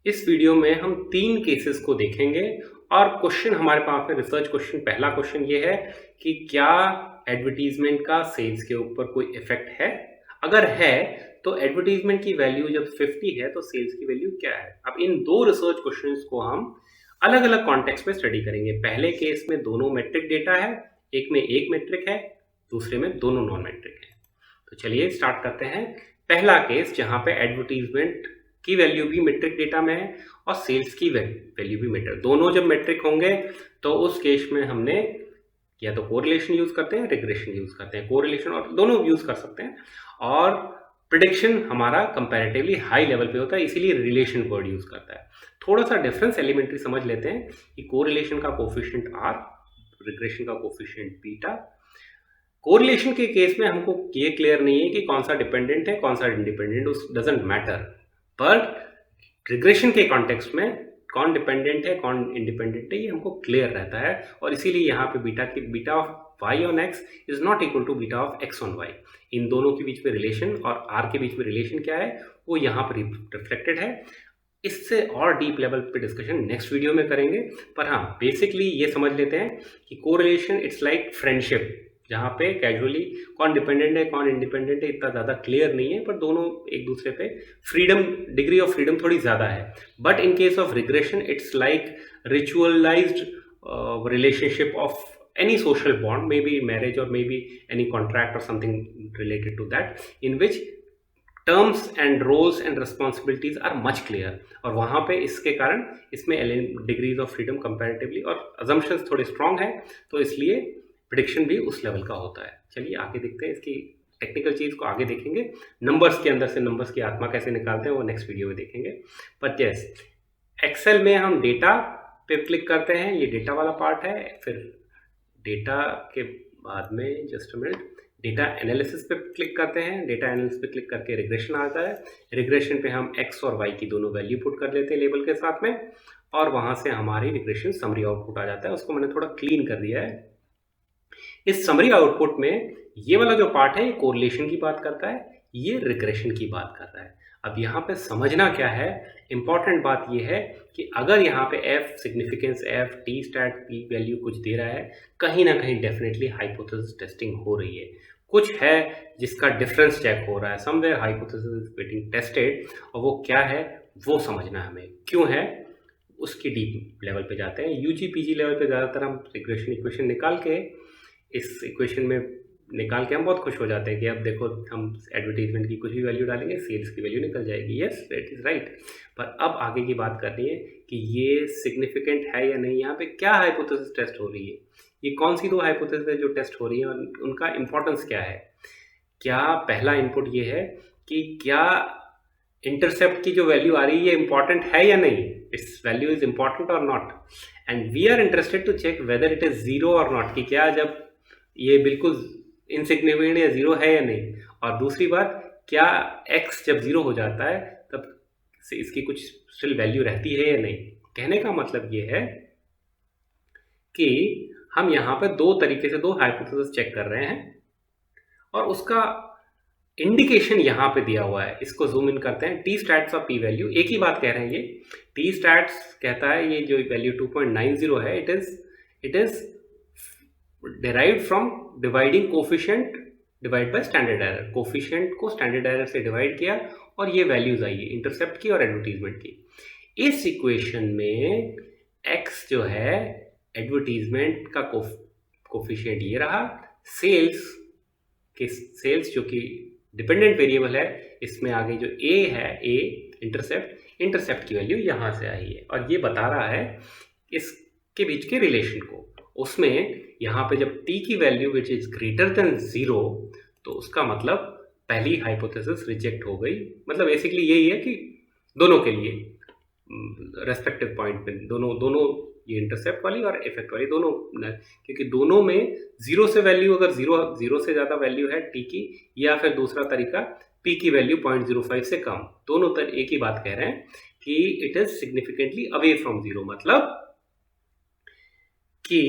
इस वीडियो में हम 3 केसेस को देखेंगे और क्वेश्चन हमारे पास में रिसर्च क्वेश्चन पहला क्वेश्चन ये है कि क्या एडवर्टीजमेंट का सेल्स के ऊपर कोई इफेक्ट है। अगर है तो एडवर्टीजमेंट की वैल्यू जब 50 है तो सेल्स की वैल्यू क्या है। अब इन दो रिसर्च क्वेश्चंस को हम अलग अलग कॉन्टेक्स्ट में स्टडी करेंगे। पहले केस में दोनों मेट्रिक डेटा है, एक में एक मेट्रिक है, दूसरे में दोनों नॉन मेट्रिक है। तो चलिए स्टार्ट करते हैं। पहला केस जहां पे एडवर्टीजमेंट की वैल्यू भी मेट्रिक डेटा में है और सेल्स की वैल्यू भी मेट्रिक, दोनों जब मेट्रिक होंगे तो उस केस में हमने या तो कोरिलेशन यूज करते हैं, रिग्रेशन यूज करते हैं। कोरिलेशन और दोनों यूज कर सकते हैं और प्रिडिक्शन हमारा कंपैरेटिवली हाई लेवल पे होता है, इसीलिए रिलेशन वर्ड यूज करता है। थोड़ा सा डिफरेंस एलिमेंट्री समझ लेते हैं कि कोरिलेशन का कोफिशिएंट आर, रिग्रेशन का कोफिशिएंट बीटा। कोरिलेशन के केस में हमको ये क्लियर नहीं है कि कौन सा डिपेंडेंट है कौन सा इंडिपेंडेंट, उस डजंट मैटर। पर रिग्रेशन के कॉन्टेक्स्ट में कौन डिपेंडेंट है कौन इंडिपेंडेंट है ये हमको क्लियर रहता है और इसीलिए यहाँ पे beta of Y on X is not equal to beta of X on Y. इन दोनों के बीच में रिलेशन और आर के बीच में रिलेशन क्या है वो यहाँ पर रिफ्लेक्टेड है। इससे और डीप लेवल पे डिस्कशन नेक्स्ट वीडियो में करेंगे, पर हाँ बेसिकली ये समझ लेते हैं कि कोरिलेशन इट्स लाइक फ्रेंडशिप, जहाँ पे कैजुअली कौन डिपेंडेंट है कौन इंडिपेंडेंट है इतना ज़्यादा क्लियर नहीं है, पर दोनों एक दूसरे पे फ्रीडम, डिग्री ऑफ फ्रीडम थोड़ी ज़्यादा है। But in case of regression it's like ritualized relationship of any social bond, maybe marriage or maybe any contract or something related to that, in which terms and roles and responsibilities are much clear। और वहाँ पे इसके कारण इसमें degrees of freedom comparatively और assumptions थोड़े strong है, तो इसलिए प्रिडिक्शन भी उस लेवल का होता है। चलिए आगे देखते हैं, इसकी टेक्निकल चीज़ को आगे देखेंगे। नंबर्स के अंदर से नंबर्स की आत्मा कैसे निकालते हैं वो नेक्स्ट वीडियो में देखेंगे। बट यस, एक्सेल में हम डेटा पे क्लिक करते हैं, ये डेटा वाला पार्ट है। फिर डेटा के बाद में जस्ट मिनट डेटा एनालिसिस पे क्लिक करते हैं। डेटा एनालिसिस पे क्लिक करके रिग्रेशन आता है। रिग्रेशन पे हम एक्स और वाई की दोनों वैल्यू पुट कर लेते हैं लेबल के साथ में और वहाँ से हमारी रिग्रेशन समरी आउटपुट आ जाता है। उसको मैंने थोड़ा क्लीन कर दिया है। इस समरी आउटपुट में ये वाला जो पार्ट है ये कोरिलेशन की बात करता है, ये रिग्रेशन की बात कर रहा है। अब यहाँ पे समझना क्या है, इंपॉर्टेंट बात ये है कि अगर यहाँ पे F significance F T stat P value कुछ दे रहा है, कहीं ना कहीं डेफिनेटली हाइपोथेसिस टेस्टिंग हो रही है। कुछ है जिसका डिफरेंस चेक हो रहा है, somewhere hypothesis is getting tested, और वो क्या है वो समझना हमें क्यों है, उसकी डीप लेवल पे जाते हैं। यूजी पीजी लेवल पे ज़्यादातर हम रिग्रेशन इक्वेशन निकाल के इस इक्वेशन में निकाल के हम बहुत खुश हो जाते हैं कि अब देखो हम एडवर्टीजमेंट की कुछ भी वैल्यू डालेंगे सेल्स की वैल्यू निकल जाएगी। Yes that is right. पर अब आगे की बात करनी है कि ये सिग्निफिकेंट है या नहीं, यहाँ पे क्या हाइपोथेसिस टेस्ट हो रही है, ये कौन सी दो हाइपोथेसिस है जो टेस्ट हो रही है और उनका इंपॉर्टेंस क्या है। क्या पहला इनपुट ये है कि क्या इंटरसेप्ट की जो वैल्यू आ रही है ये इंपॉर्टेंट है या नहीं, its value is important or not, and we are interested to check whether it is zero or not, कि क्या जब ये बिल्कुल इनसिग्निफिकेंट या जीरो है या नहीं। और दूसरी बात, क्या x जब जीरो हो जाता है तब से इसकी कुछ स्टिल वैल्यू रहती है या नहीं। कहने का मतलब ये है कि हम यहाँ पे दो तरीके से दो हाइपोथेसिस चेक कर रहे हैं और उसका इंडिकेशन यहाँ पे दिया हुआ है। इसको जूम इन करते हैं। टी स्टैट्स और पी वैल्यू एक ही बात कह रहे हैं। ये टी स्टैट्स कहता है ये जो वैल्यू 2.90 है it is derived from dividing coefficient divide by standard error. Coefficient को स्टैंडर्ड एरर से डिवाइड किया और ये वैल्यूज आई है इंटरसेप्ट की और एडवर्टीजमेंट की। इस इक्वेशन में x जो है एडवर्टीजमेंट का कोफिशिएंट ये रहा, सेल्स जो कि डिपेंडेंट वेरिएबल है इसमें आगे जो a है, a इंटरसेप्ट की वैल्यू यहाँ से आई है और ये बता रहा है इसके बीच के रिलेशन को। उसमें यहाँ पे जब t की value which is greater than 0 तो उसका मतलब पहली हाइपोथेसिस रिजेक्ट हो गई। मतलब बेसिकली यही है कि दोनों के लिए रेस्पेक्टिव पॉइंट पे दोनों ये इंटरसेप्ट वाली और इफेक्ट वाली दोनों, क्योंकि दोनों में जीरो से वैल्यू अगर जीरो से ज़्यादा वैल्यू है t की, या फिर दूसरा तरीका p की वैल्यू 0.05 से कम, दोनों एक ही बात कह रहे हैं कि it is significantly away from zero. मतलब कि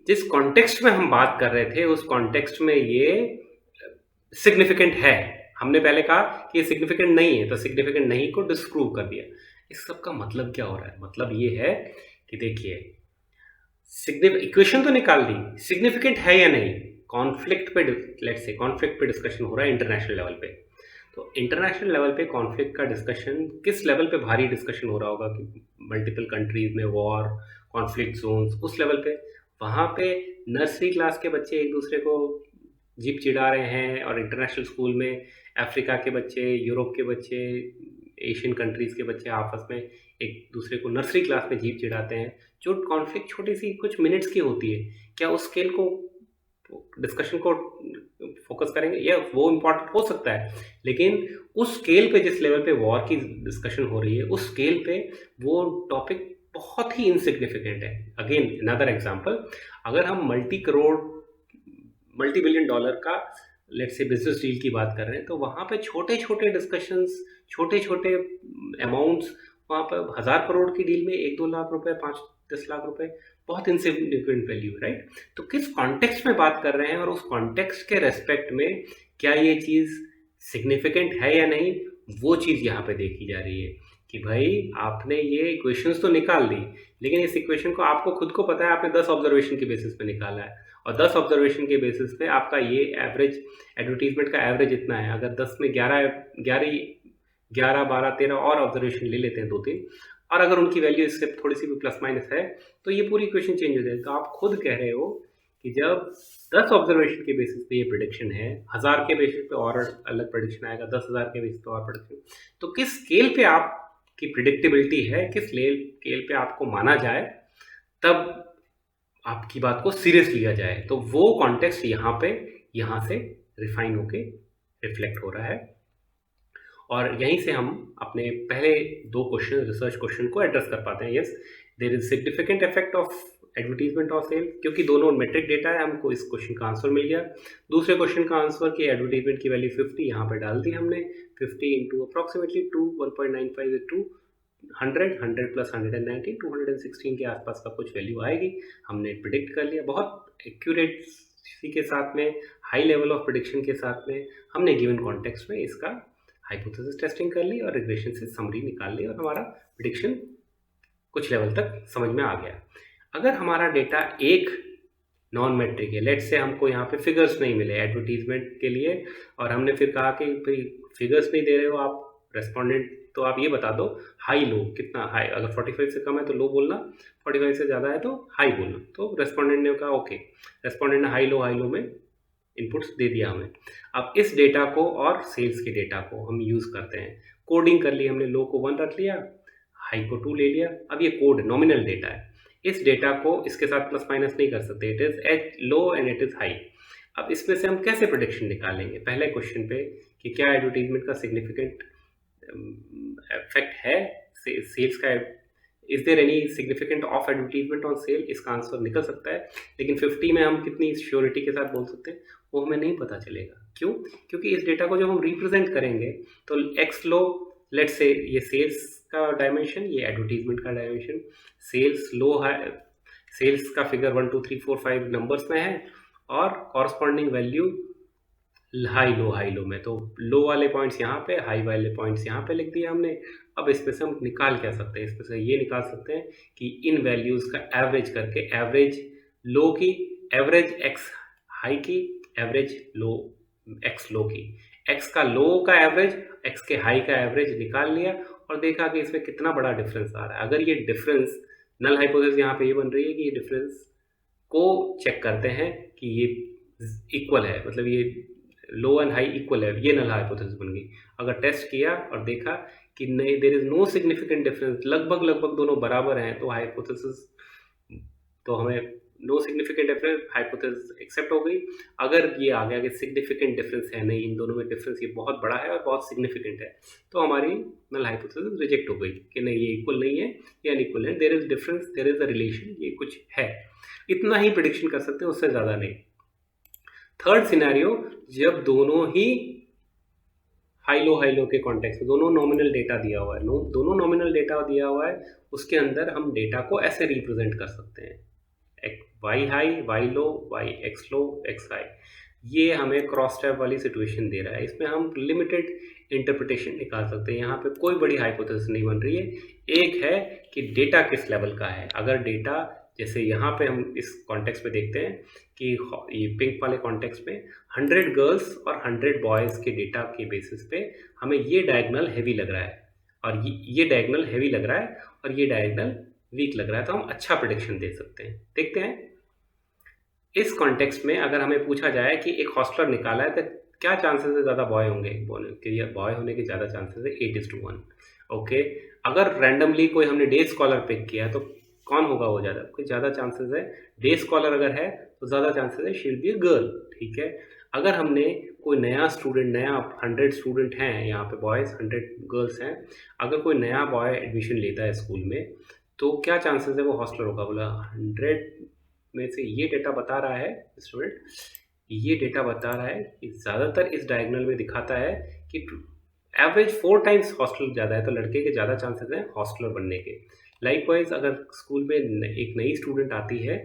जिस कॉन्टेक्स्ट में हम बात कर रहे थे उस कॉन्टेक्स्ट में ये सिग्निफिकेंट है। हमने पहले कहा कि ये सिग्निफिकेंट नहीं है तो सिग्निफिकेंट नहीं को डिस्प्रूव कर दिया। इस सब का मतलब क्या हो रहा है? मतलब ये है कि देखिए, इक्वेशन तो निकाल दी, सिग्निफिकेंट है या नहीं, कॉन्फ्लिक्ट पे लेट्स से कॉन्फ्लिक्ट पे डिस्कशन हो रहा है इंटरनेशनल लेवल पे। तो इंटरनेशनल लेवल पे कॉन्फ्लिक्ट का डिस्कशन किस लेवल पे भारी डिस्कशन हो रहा होगा कि मल्टीपल कंट्रीज में वॉर, कॉन्फ्लिक्ट जोन्स, उस लेवल पे वहाँ पे नर्सरी क्लास के बच्चे एक दूसरे को जीप चिढ़ा रहे हैं, और इंटरनेशनल स्कूल में अफ्रीका के बच्चे, यूरोप के बच्चे, एशियन कंट्रीज के बच्चे आपस में एक दूसरे को नर्सरी क्लास में जीप चिढ़ाते हैं। जो कॉन्फ्लिक्ट छोटी सी कुछ मिनट्स की होती है, क्या उस स्केल को, डिस्कशन को फोकस करेंगे? या वो इम्पोर्टेंट हो सकता है, लेकिन उस स्केल पे, जिस लेवल पे वॉर की डिस्कशन हो रही है, उस स्केल पे वो टॉपिक बहुत ही इनसिग्निफिकेंट है। अगेन अनदर एग्जांपल, अगर हम मल्टी बिलियन डॉलर का लेट्स से बिजनेस डील की बात कर रहे हैं, तो वहाँ पे छोटे छोटे डिस्कशंस, छोटे छोटे अमाउंट्स, वहाँ पर 1,000 करोड़ की डील में 1-2 लाख रुपए, 5-10 लाख रुपए बहुत इनसिग्निफिकेंट वैल्यू, राइट? तो किस कॉन्टेक्स्ट में बात कर रहे हैं, और उस कॉन्टेक्स्ट के रेस्पेक्ट में क्या ये चीज़ सिग्निफिकेंट है या नहीं, वो चीज़ यहाँ पे देखी जा रही है कि भाई आपने ये इक्वेशंस तो निकाल दी, लेकिन इस इक्वेशन को आपको खुद को पता है आपने 10 ऑब्जर्वेशन के बेसिस पे निकाला है, और 10 ऑब्जर्वेशन के बेसिस पे आपका ये एवरेज, एडवर्टीजमेंट का एवरेज इतना है। अगर 10 में 11, 12, 13 और ऑब्जर्वेशन ले लेते हैं, 2-3, और अगर उनकी वैल्यू इससे थोड़ी सी भी प्लस माइनस है, तो ये पूरी इक्वेशन चेंज हो जाएगी। तो आप खुद कह रहे हो कि जब 10 ऑब्जर्वेशन के बेसिस पे ये प्रेडिक्शन है, 1000 के बेसिस पे और अलग प्रेडिक्शन आएगा, 10,000 के बेसिस पे और प्रेडिक्शन, तो किस स्केल पे आपकी प्रिडिक्टेबिलिटी है, किस स्केल पे आपको माना जाए, तब आपकी बात को सीरियस लिया जाए। तो वो कॉन्टेक्स्ट यहाँ से रिफाइन होके रिफ्लेक्ट हो रहा है, और यहीं से हम अपने पहले 2 क्वेश्चन, रिसर्च क्वेश्चन को एड्रेस कर पाते हैं। Yes, there is significant effect of advertisement of sale, क्योंकि दोनों मेट्रिक डेटा है, हमको इस क्वेश्चन का आंसर मिल गया। दूसरे क्वेश्चन का आंसर कि एडवर्टीजमेंट की वैल्यू 50 यहाँ पे डाल दी हमने, 50 इंटू अप्रॉक्सीमेटली 2, 1.95 टू 100 प्लस 119, 216 के आसपास का कुछ वैल्यू आएगी, हमने प्रिडिक्ट कर लिया। बहुत एक्यूरेसी के साथ में, हाई लेवल ऑफ प्रिडिक्शन के साथ में हमने गिवन कॉन्टेक्स्ट में इसका हाइपोथेसिस टेस्टिंग कर ली, और रिग्रेशन से समरी निकाल ली, और हमारा प्रिडिक्शन कुछ लेवल तक समझ में आ गया। अगर हमारा डेटा एक नॉन मेट्रिक है, लेट्स से हमको यहाँ पे फिगर्स नहीं मिले एडवर्टीजमेंट के लिए, और हमने फिर कहा कि भाई फिगर्स नहीं दे रहे हो आप रेस्पोंडेंट, तो आप ये बता दो हाई लो कितना, हाई अगर 45 से कम है तो लो बोलना, 45 से ज़्यादा है तो हाई बोलना। तो रेस्पोंडेंट ने कहा ओके, रेस्पोंडेंट ने हाई लो में इनपुट्स दे दिया हमें। अब इस डेटा को और सेल्स के डेटा को हम यूज़ करते हैं, कोडिंग कर ली हमने, लो को 1 रख लिया, हाई को 2 ले लिया। अब ये कोड नॉमिनल डेटा है, इस डेटा को इसके साथ प्लस माइनस नहीं कर सकते, it is at low and it is high. अब इसमें से हम कैसे प्रेडिक्शन निकालेंगे? पहले क्वेश्चन पे कि क्या एडवर्टीजमेंट का सिग्निफिकेंट इफेक्ट है सेल्स का, is there any significant of advertisement on sale, इसका आंसर निकल सकता है, लेकिन 50 में हम कितनी श्योरिटी के साथ बोल सकते हैं वो हमें नहीं पता चलेगा। क्यों? क्योंकि इस डेटा को जब हम रिप्रेजेंट करेंगे तो एक्स लो, लेट्स से ये सेल्स का डायमेंशन, ये एडवर्टीजमेंट का डायमेंशन, सेल्स लो है, सेल्स का फिगर 1 2 3 4 5 नंबर्स में है, और कॉरस्पॉन्डिंग वैल्यू हाई लो में, तो लो वाले पॉइंट्स यहाँ पे, हाई वाले पॉइंट्स यहाँ पे लिख दिया हमने। अब इसमें से हम निकाल क्या सकते हैं? इसमें से ये निकाल सकते हैं कि इन वैल्यूज़ का एवरेज करके, एवरेज लो की, एवरेज एक्स हाई की, एवरेज लो एक्स लो की, एक्स का लो का एवरेज, एक्स के हाई का एवरेज निकाल लिया, और देखा कि इसमें कितना बड़ा डिफरेंस आ रहा है। अगर ये डिफरेंस, नल हाइपोथेसिस यहाँ पे ये बन रही है कि ये डिफरेंस को चेक करते हैं कि ये इक्वल है, मतलब ये लो एंड हाई इक्वल है, ये नल हाइपोथेसिस बन गई। अगर टेस्ट किया और देखा कि नहीं, there is no significant difference, लगभग दोनों बराबर हैं, तो हाइपोथेसिस, तो हमें no significant difference hypothesis accept हो गई। अगर ये आ गया कि सिग्निफिकेंट डिफरेंस है, नहीं इन दोनों में डिफरेंस ये बहुत बड़ा है और बहुत सिग्निफिकेंट है, तो हमारी नल हाइपोथेसिस रिजेक्ट हो गई कि नहीं ये इक्वल नहीं है, ये अनइक्वल है, there is difference, there is a relation, ये कुछ है। इतना ही प्रेडिक्शन कर सकते हैं, उससे ज़्यादा नहीं। थर्ड सिनेरियो, जब दोनों ही हाई लो के कॉन्टेक्स्ट में, दोनों नॉमिनल डेटा दिया हुआ है, दोनों नॉमिनल डेटा दिया हुआ है, उसके अंदर हम डेटा को ऐसे रिप्रेजेंट कर सकते हैं, वाई हाई वाई लो, वाई एक्स लो एक्स हाई। ये हमें क्रॉस टैब वाली सिचुएशन दे रहा है। इसमें हम लिमिटेड इंटरप्रिटेशन निकाल सकते हैं। यहाँ पे कोई बड़ी हाइपोथेसिस नहीं बन रही है। एक है कि डेटा किस लेवल का है। अगर डेटा जैसे यहाँ पे हम इस कॉन्टेक्स्ट में देखते हैं कि ये पिंक वाले कॉन्टेक्स्ट में 100 गर्ल्स और 100 बॉयज़ के डेटा के बेसिस पे हमें ये डायगोनल हैवी लग रहा है और ये डायगोनल हैवी लग रहा है और ये डायगोनल वीक लग रहा है, तो हम अच्छा प्रेडिक्शन दे सकते हैं। देखते हैं इस कॉन्टेक्स्ट में अगर हमें पूछा जाए कि एक हॉस्टलर निकाला है तो क्या चांसेस है ज़्यादा बॉय होंगे, बॉय होने के ज़्यादा चांसेस है 8:1। ओके, अगर रैंडमली कोई हमने डे स्कॉलर पिक किया तो कौन होगा वो ज़्यादा, कोई ज़्यादा चांसेस है डे स्कॉलर अगर है तो ज़्यादा चांसेस है she will be a girl. ठीक है, अगर हमने कोई नया 100 स्टूडेंट हैं यहाँ पे बॉयज़ 100 गर्ल्स हैं, अगर कोई नया बॉय एडमिशन लेता है स्कूल में तो क्या चांसेस है वो हॉस्टलर होगा। बोला 100 में से ये डेटा बता रहा है स्टूडेंट, ये डेटा बता रहा है कि ज़्यादातर इस डायगोनल में दिखाता है कि एवरेज 4 टाइम्स हॉस्टल ज़्यादा है, तो लड़के के ज़्यादा चांसेस हैं हॉस्टलर बनने के। लाइकवाइज अगर स्कूल में एक नई स्टूडेंट आती है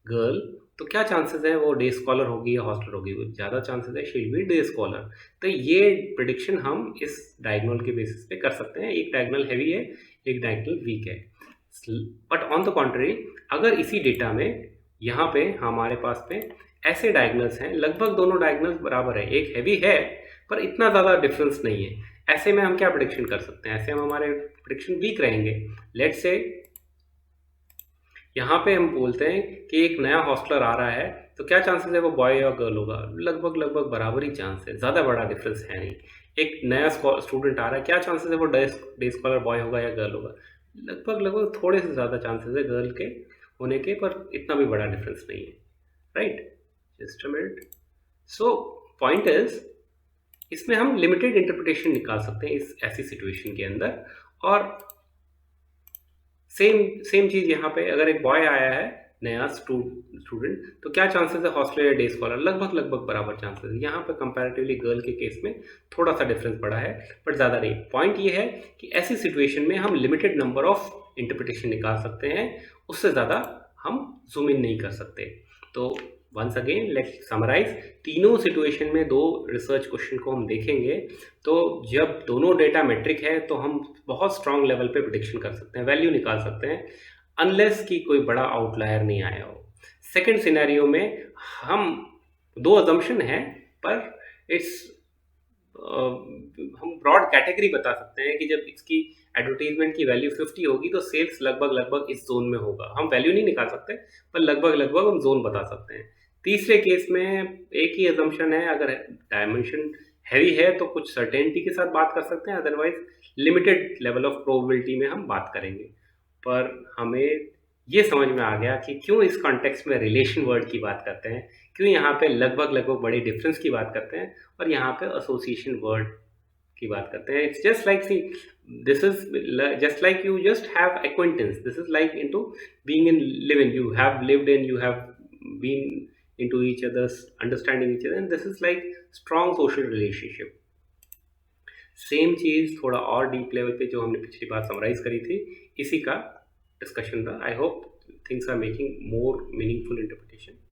गर्ल, तो क्या चांसेस है वो डे स्कॉलर होगी या हॉस्टलर होगी, वो ज़्यादा चांसेस है she will be day scholar. तो ये प्रिडिक्शन हम इस डायगोनल के बेसिस पे कर सकते हैं। एक डायगोनल हैवी है, एक डायगोनल वीक है। बट ऑन द कॉन्ट्री, अगर इसी डेटा में यहाँ पे हमारे पास में ऐसे डायगोनल्स हैं, लगभग दोनों डायगोनल्स बराबर है, एक हैवी है पर इतना ज़्यादा डिफरेंस नहीं है, ऐसे में हम क्या प्रेडिक्शन कर सकते हैं, ऐसे में हमारे प्रेडिक्शन वीक रहेंगे। लेट्स से यहाँ पे हम बोलते हैं कि एक नया हॉस्टलर आ रहा है तो क्या चांसेस है वो बॉय या गर्ल होगा, लगभग लगभग बराबर ही चांस है, ज़्यादा बड़ा डिफरेंस है नहीं। एक नया स्टूडेंट आ रहा है, क्या चांसेस है वो डे स्कॉलर बॉय होगा या गर्ल होगा, लगभग लगभग थोड़े से ज़्यादा चांसेस है गर्ल के होने के, पर इतना भी बड़ा डिफरेंस नहीं है। Right, just a minute. So point is, इसमें हम लिमिटेड इंटरप्रिटेशन निकाल सकते हैं इस ऐसी सिचुएशन के अंदर। और सेम चीज़ यहाँ पे अगर एक बॉय आया है नया स्टूडेंट, तो क्या चांसेस है हॉस्टलर या डे स्कॉलर, लगभग लगभग बराबर चांसेस है। यहाँ पे कंपैरेटिवली गर्ल के केस में थोड़ा सा डिफरेंस पड़ा है बट ज़्यादा नहीं। पॉइंट ये है कि ऐसी सिचुएशन में हम लिमिटेड नंबर ऑफ इंटरप्रिटेशन निकाल सकते हैं, उससे ज़्यादा हम जूम इन नहीं कर सकते। तो वंस अगेन लेट्स समराइज, तीनों सिचुएशन में दो रिसर्च क्वेश्चन को हम देखेंगे। तो जब दोनों डेटा मेट्रिक है तो हम बहुत स्ट्रांग लेवल पे प्रिडिक्शन कर सकते हैं, वैल्यू निकाल सकते हैं, अनलेस कि कोई बड़ा आउटलायर नहीं आया हो। सेकंड सिनेरियो में हम दो अजम्पशन है पर इट्स हम ब्रॉड कैटेगरी बता सकते हैं कि जब इसकी एडवर्टीजमेंट की वैल्यू 50 होगी तो सेल्स लगभग लगभग इस जोन में होगा। हम वैल्यू नहीं निकाल सकते पर लगभग लगभग हम जोन बता सकते हैं। तीसरे केस में एक ही अजम्पशन है, अगर डायमेंशन हैवी है तो कुछ सर्टेनिटी के साथ बात कर सकते हैं, otherwise limited level of probability में हम बात करेंगे। पर हमें ये समझ में आ गया कि क्यों इस कॉन्टेक्स्ट में रिलेशन वर्ड की बात करते हैं, क्यों यहाँ पे लगभग लगभग बड़े डिफरेंस की बात करते हैं और यहाँ पे एसोसिएशन वर्ड की बात करते हैं। It's just like see, this is just like you just have acquaintance, this is like into being in living, you have lived in, you have been into each other's understanding each other, and this is like strong social relationship। Same चीज़ थोड़ा और deep level पे जो हमने पिछली बार summarise करी थी, इसी का डिस्कशन था। I hope things are making more meaningful interpretation.